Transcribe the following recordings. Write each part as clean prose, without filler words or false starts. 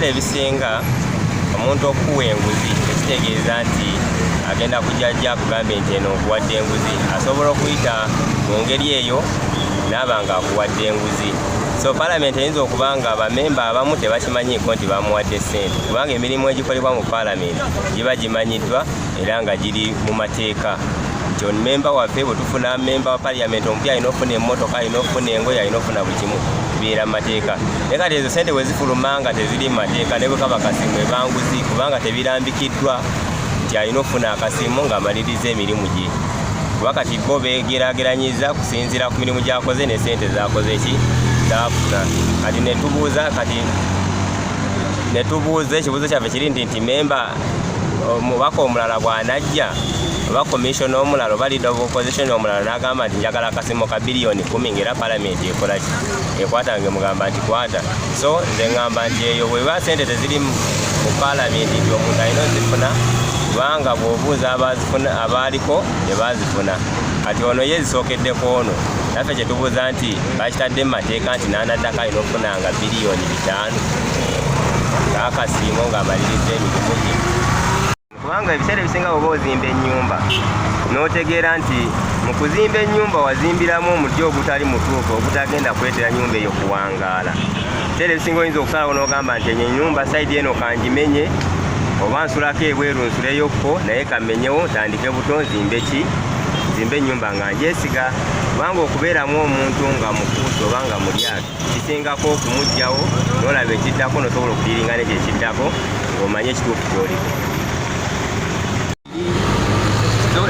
ebiseera ebisinga omuntu okuwa enguzi ekitegeeza nti agenda kujjajja akugambe nti eno okuwadde enguzi asobola okuyita mu ngeri eyo naaba nga akuwadde enguzi. So palamenti eyinza okuba nga abamemba abamu tebakimanyiiko nti bamuwadde ssente kubanga emirimu egikolebwa mu palamenti giba gimanyiddwa era nga giri mu mateeka nti memba waffe bwe tufuna memba wa paliyamenti omupya alina ofuna emmotoka alina ofuna engoye alina ofuna buli kimu bibeera mu mateeka. Naye kati ezo ssente bwe zifuluma nga teziri mu mateeka ne bwe kaba kasimu ebanguzi kubanga tebirambikiddwa nti alina ofuna akasimu ng'amaliriza emirimu gye. Kuba kati bo begeraageranyiza kusinziira ku mirimu gy'akoze ne ssente z'akoze ki zafuna. Kati netubuuza ekibuuzo kyaffe kiri nti memba omubaka omulala bw'anajja oba komishona omulala oba leader of opposition omulala n'agamba nti njagala akasimu ka biliyoni 10 ng'era palamenti ekola ki ekwata ngemugamba nti kwata. So nze ngamba nti eyo bweba ssente teziri mu palamenti nti omuntu alina ozifuna kubanga bw'obuuza abaaliko tebazifuna. Kati ono ye zisookeddeko ono naffe kye tubuuza nti bakitadde mu mateeka nti n'anaddako alina okufunanga biliyoni 5 ng'akasiimo ng'amaliriza emirimu gye. Kubanga ebiseera ebisinga bw'oba ozimba ennyumba n'otegeera nti mu kuzimba ennyumba wazimbiramu omulyo ogutali mutuufu ogutagenda kuleetera nnyumba eyo kuwangaala. Ebiseera ebisinga oyinza okusalawo n'ogamba nti enyo ennyumba sayidi eno kangimenye oba nsulako ebweru nsuleyokko naye kamenyewo ntandike buto nzimbe ennyumba nga njesiga. Kubanga okubeeramu omuntu nga mukuusi oba nga mulyato kisingako okumuggyawo n'olaba ekiddako n'osobola okudiringa n'ekyo ekiddako ng'omanye ekituufu ky'oliko.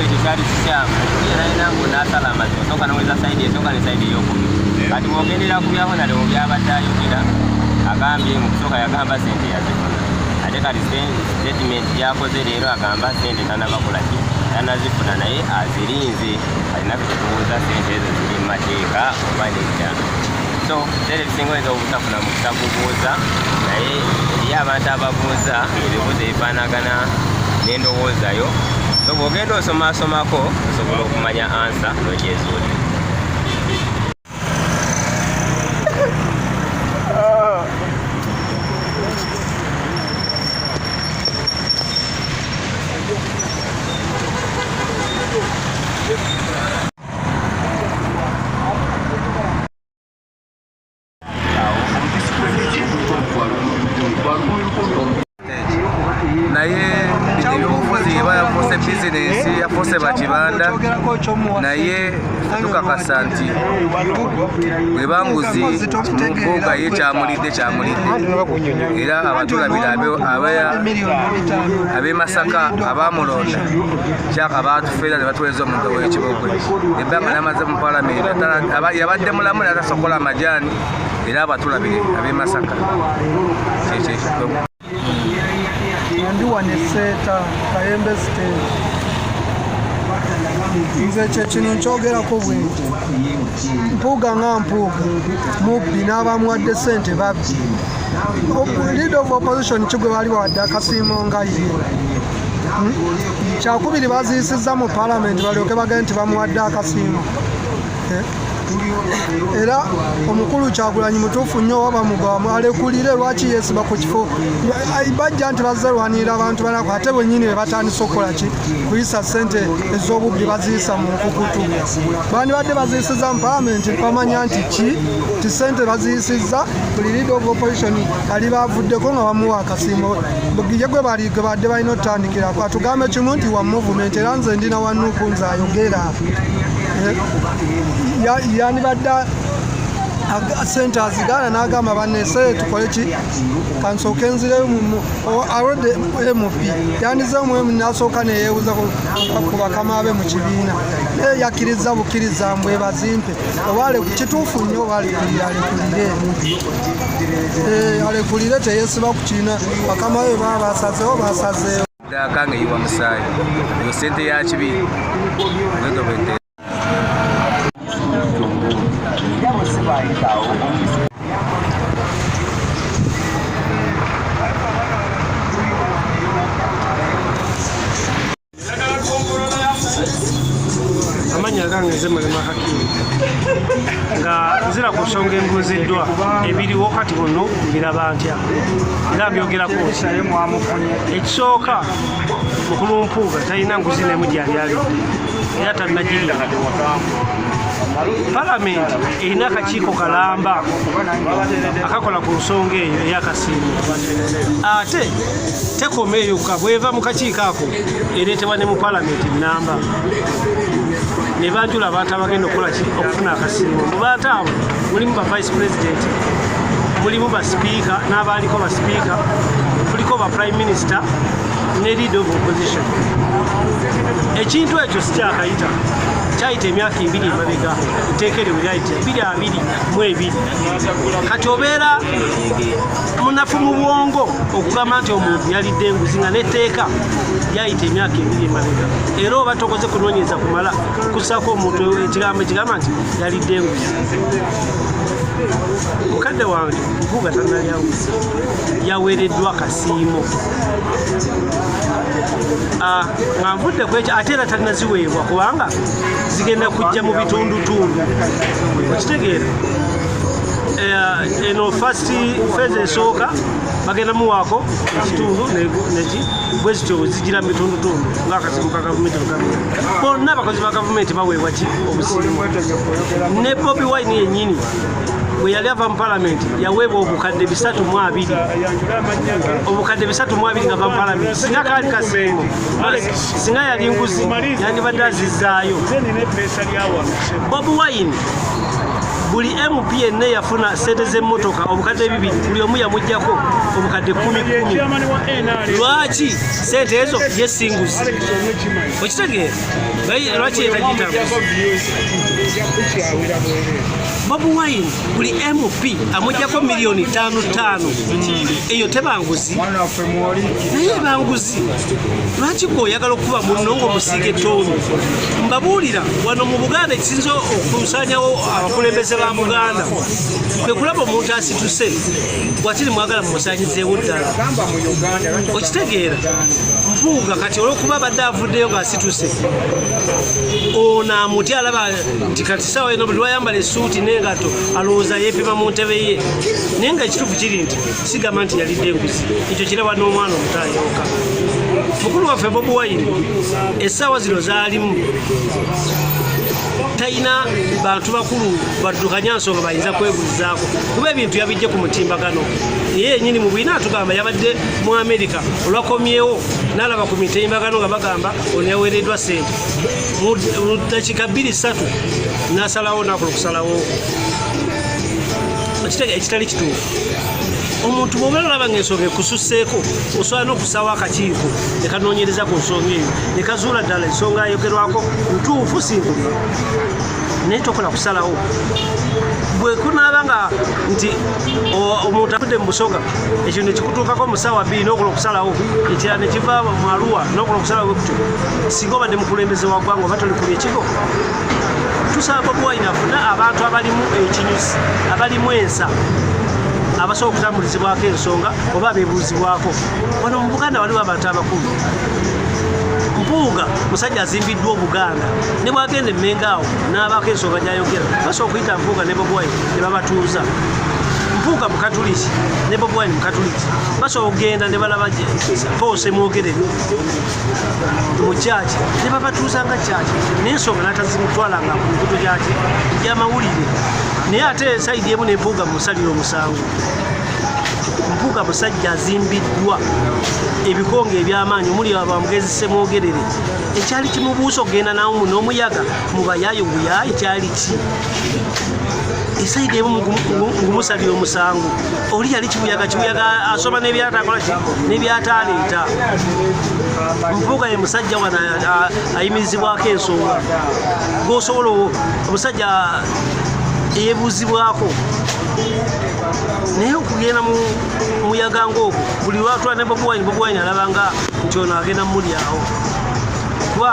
Ekyo kyali kikyamu era era ng'onaasala amazima osooka n'oweza sayidi esooka ne sayidi ey'okubiri. Kati bw'ogendera ku byabo nale mu byabadde ayogera agambye mu kusooka yagamba ssente yazifuna ate kati statement gyakoze leero agamba ssente tanabakola ki tanazifuna naye azirinze. Alina kutubuuza ssente ezo ziri mu mateeka oba nedda. So ebiseera ebisinga oyinza obutafuna mu kutakubuuza naye eriyo abantu ababuuza ebibuuzo ebifaanagana n'endowooza yo. So bw'ogenda osomaasomako osobola okumanya ansa n'ogyezuulira. naye ebyobufuzi yafuuse bizinensi yafuuse bakibanda naye tukakasa nti bwebanguzi Mpuga ye kyamulidde era abatulabira ab'e Masaka abamulonda kyaka batufeera ne batuweereza omuntu ow'ekibogwe ebbanga n'amaze mu palamenti yabadde mulamu natasokola amajaani era abatulabire ab'e Masaka kyekyo ndi waneseeta Kayembe stage nze kyekino nkyogerako bwenti Mpuga nga Mpuga mubbi n'abamuwadde ssente babbi leader of opposition kigwe bali wadde akasiimo nga ye kyakubiri baziyisizza mu palamenti balyoke bagende nti bamuwadde akasiimo era omukulu Kyagulanyi mutuufu nnyo oba mugamu alekulire lwaki yeesiba ku kifo bajja nti bazze lwanirira abantu banako ate bwennyini be batandise okukola ki kuyisa ssente ez'obubbi baziyisa mu nkukutu bandibadde baziyisizza mu palamenti bamanya nti ti ssente baziyisizza buli leader of opposition ali bavuddeko nga bamuwa akasiimo ye gwe badde balina otutandikirako atugambe kimu nti wa movement era nze ndina wa NUP nze ayogera yandibadde ssente azigaana n'agamba banneese tukole ki kansooke nzireyo alwadde MP yandizeemu n'asooka neyeebuza ku bakama be mu kibiina naye yakkiriza bukkiriza mbwe bazimpe oba kituufu nnyo oba alekulire teyeesiba ku kiina bakama be baba basazeewo basazeewo akange yiwa musaayi yo ssente ya kibi amanya gange nze Mulema Akim nga nzira ku ku nsonga embuuziddwa ebiriwo kati onno biraba ntya era mbyogerako ekisooka mukulu Mpuga talina nguzi n'emu gyali alidde era tannagirya. Palamenti erina akakiiko kalamba akakola ku nsonga eyo ey'akasiimo ate tekoma eyo bweva mu kakiiko ako ereetebwa ne mu palamenti namba ne banjula abantu abagenda okufuna akasiimo. Mu bantu abo mulimu ba vice president, mulimu ba sipiika n'abaaliko ba sipiika, kuliko ba prime minister ne leader of opposition. Ekintu ekyo sikyakayita kyayita emyaka 2 emabega nteekerewe lyayita 2022. Kati obeera munafu mu bwongo okugamba nti omuntu yalidde enguzi nga netteeka lyayita emyaka 2 emabega era oba tokoze kunoonyeza kumala kusako omuntu ekigambo ekigamba nti yalidde enguzi. Mukadde wange Mpuga tannalya nguzi, yaweereddwa akasiimo nga nvudde ku ekyo ate era talinaziweebwa kubanga zigenda kujja mu bitundutundu. Okitegeera eno first phase esooka bagenda muwaako ekitundu bwe zityo zigira mu bitundutundu ng'akasiimo ka gavumenti bonna abakozi ba gavumenti baweebwa ki obusiimo. Ne Bobi Wine yennyini bwe yali ava mu palamenti yaweebwa obukadde 320, obukadde 320 nga va mu palamenti. Singa kaali kasiimo, singa yali nguzi yandibadde azizzaayo. Bobi Wine buli MP yenna yafuna sente z'emmotoka obukadde 2, buli omu yamuggyako obukadde 10. Lwaki sente ezo ye singuzi? Okitegeera lwaki yetagitamu? Bobi Wine buli MP amuggyako miliyoni 5. Eyo tebanguzi naye banguzi. Lwaki gweoyagala okuba munno ng'omusiiga ettooni? Mbabuulira wano mu Buganda ekisinza okusanyawo abakulembeze ba Buganda kwe kulaba omuntu asituse watiri mwagala mumusanyizeewo ddala. Okitegeera Mpuga kati olw'okuba abadde avuddeyo ng'asituse ono amutya alaba nti kati sawa eno buli wayambala essuuti n'engatto alowooza yeepima mu ntebe ye, naye nga ekituufu kiri nti sigamba nti yalidde enguzi. Ekyo kiraba n'omwana omuto ayooka. Mukulu waffe Bobi Wine essaawa zino zaalimu talina bantu bakulu baddukanya nsonga bayinza kwebuuzaako kuba ebintu yabijje ku mutimbagano. Ye yennyini mu bwina atugamba yabadde mu Amerika olwakomyewo n'alaba ku mitimbagano nga bagamba ono yaweereddwa ssente mu ddakiika 2-3 n'asalawo n'akola okusalawo ekitali kituufu. Omuntu bw'obeera olaba ng'ensonga ekususseeko osobola n'okusaawo akakiiko ne kanoonyereza ku nsonga eyo ne kazuula ddala ensonga ayogerwako ntuufu si ntuufu, naye tokola kusalawo. Bwe kunaaba nga nti omuntu afudde mu busoga ekyo ne kikutuukako mu ssaawa 2 n'okola okusalawo, ekirala ne kiva mu Arua n'okola okusalawo kutyo, singa obadde mukulembeze wa ggwanga oba toli kulya ekigo. Tusaba Bobi Wine afune abantu abalimu ekinyusi, abalimu ensa, abasobola okutambulizibwako ensonga oba abeebuuzibwako. Wano mu Buganda waliwo abantu abakulu. Mpuga musajja azimbiddwa Obuganda, ne bwagenda emmenga awo n'abaako ensonga gy'ayogera basobola okuyita Mpuga ne Bobi Wine ne babatuuza. Mpuga Mukatuliki ne Bobi Wine Mukatuliki basobola okugenda ne balaba poose mwogerere mu kyaki ne babatuuza nga kyaki n'ensonga n'atazimutwalanga ku nkuto gyaki gy'amawulire. Naye ate sayidi emu ne Mpuga musalira omusango. Mpuga musajja azimbiddwa ebikonge eby'amaanyi omuli abamugezi Semwogerere. Ekyali kimubuusa okugenda nawo n'omuyaga mu bayaayo buyaayi kyali ki? Esayidi emu ngumusalira omusango. Oli yali kibuyaga asoma n'ebyatakola ki n'ebyataleeta. Mpuga ye musajja wana ayimirizibwako ensonga gw'osobola omusajja eyebuuzibwako. Naye okugenda mu muyaga ng'ogwo buli lwatula ne Bobi Wine alabanga nti ono agenda mulyawo. Kuba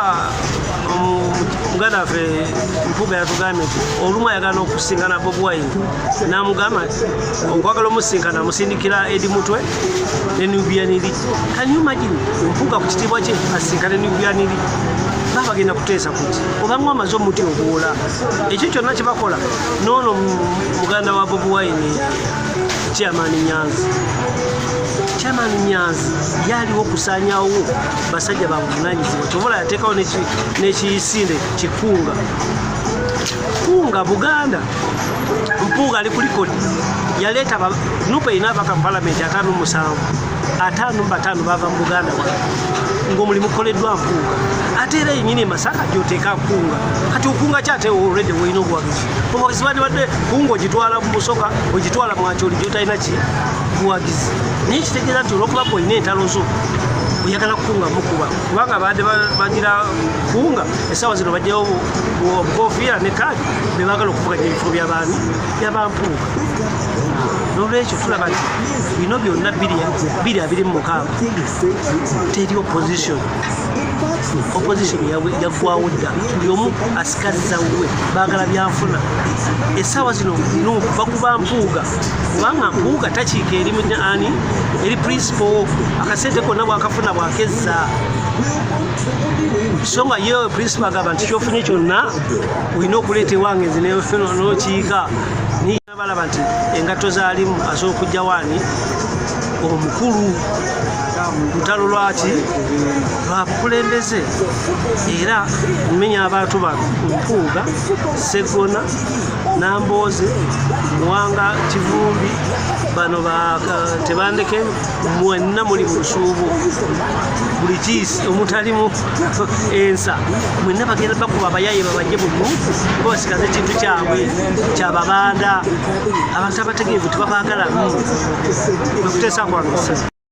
muganda waffe Mpuga yatugambye nti olumu ayagala okusinkana Bobi Wine n'amugamba okwagala omusinkana amusindikira Edi Mutwe ne Nubianiri. Can you imagine Mpuga ku kitiibwa kye asinkane Nubianiri? bagenda kuteesa kuti obanga amaze omuti obuwola ekyo kyonna kyebakola noono muganda wa Bobi Wine chairman Nyanzi yaliwo okusaanyawo basajja bavunanyizibwa kyobola yateekawo n'ekiyisinde kikunga Buganda Mpuga ali ku likodi yaleeta NUP erina abaka mu palamenti 5 bava mu Buganda ng'omulimu gukoleddwa Mpuga ate era yennyini Masaka gy'oteeka kunga kati okunga kyateewo olwedde bwolina obuwagizi badde kunga ogitwala mu Busoga ogitwala mu Acholi gy'otalina buwagizi naye kitegeeza nti olwokuba bwolina entalo zo oyagala kukunga mukuba kubanga badde bagira kunga essaawa zino bajjawo obukofiira ne kaadi be baagala okuvuganya ebifo by'abampuuga n'olwekyo tulaba nti bino byonna 226 teri opposition yaggwawo dda buli omu asikazza we baagala byanfuna essaawa zino bakuba Mpuuga kubanga Mpuuga takiika eri principal akasente konna bwakafuna bwakezza songa ye principal agamba nti kyofunye kyonna olina okuleeta ewange nze n'okiika balaba nti engatto zaalimu asobola okujja waani omukulu lutalo lwaki lwa Kulembeze era mmenya abantu bano Mpuuga Segona Nambooze Muwanga Kivumbi bano tebandeke mwenna muli mu lusuubo buli kiisi omutalimu ensa mwenna bagenda bakuba abayaye babajje bumu bosikaze ekintu kyabwe kyababanda abantu abategeevu tebabaagala bekuteesa kwanosa